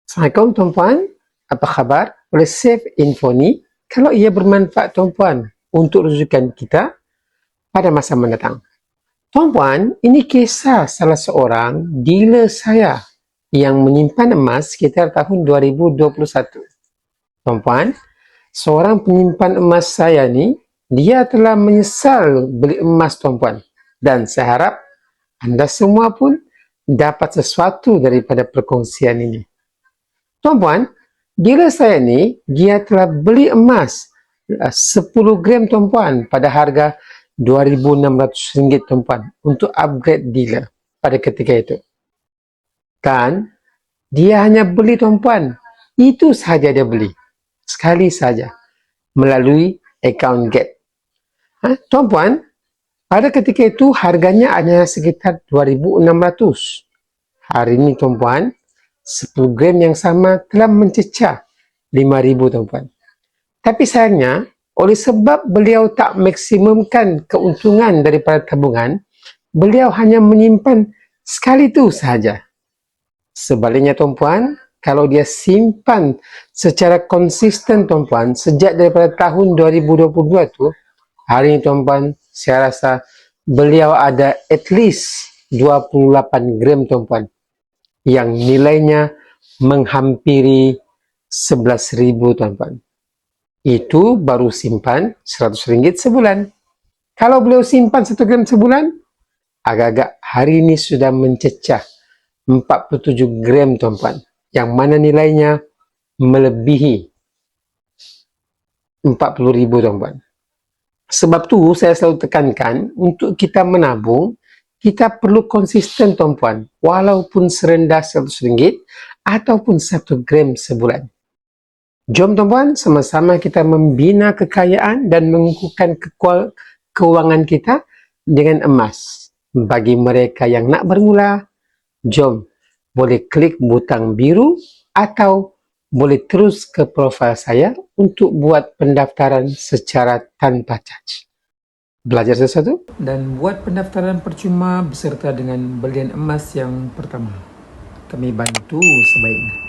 Assalamualaikum tuan-puan, apa khabar? Boleh save info ni kalau ia bermanfaat tuan-puan untuk rujukan kita pada masa mendatang. Tuan-puan, ini kisah salah seorang dealer saya yang menyimpan emas sekitar tahun 2021. Tuan-puan, seorang penyimpan emas saya ni, dia telah menyesal beli emas tuan-puan. Dan saya harap anda semua pun dapat sesuatu daripada perkongsian ini. Tuan-puan, dealer saya ni, dia telah beli emas 10 gram tuan-puan pada harga RM2,600 tuan-puan untuk upgrade dealer pada ketika itu. Dan dia hanya beli tuan-puan, itu sahaja dia beli. Sekali saja melalui account Get. Tuan-puan, pada ketika itu harganya hanya sekitar RM2,600. Hari ini tuan-puan, 10 gram yang sama telah mencecah RM5,000 tuan-puan. Tapi sayangnya, oleh sebab beliau tak maksimumkan keuntungan daripada tabungan, beliau hanya menyimpan sekali itu sahaja. Sebaliknya tuan-puan, kalau dia simpan secara konsisten tuan-puan, sejak daripada tahun 2022 tu, hari ini tuan-puan, saya rasa beliau ada at least 28 gram tuan-puan, yang nilainya menghampiri RM11,000 tuan-puan. Itu baru simpan RM100 sebulan. Kalau beliau simpan 1 gram sebulan, agak-agak hari ini sudah mencecah 47 gram tuan-puan, yang mana nilainya melebihi RM40,000 tuan-puan. Sebab tu saya selalu tekankan untuk kita menabung, kita perlu konsisten tuan-puan, walaupun serendah RM100 ataupun 1 gram sebulan. Jom tuan-puan, sama-sama kita membina kekayaan dan mengukuhkan keuangan kita dengan emas. Bagi mereka yang nak bermula, jom boleh klik butang biru atau boleh terus ke profil saya untuk buat pendaftaran secara tanpa charge. Belajar sesuatu dan buat pendaftaran percuma beserta dengan belian emas yang pertama. Kami bantu sebaiknya.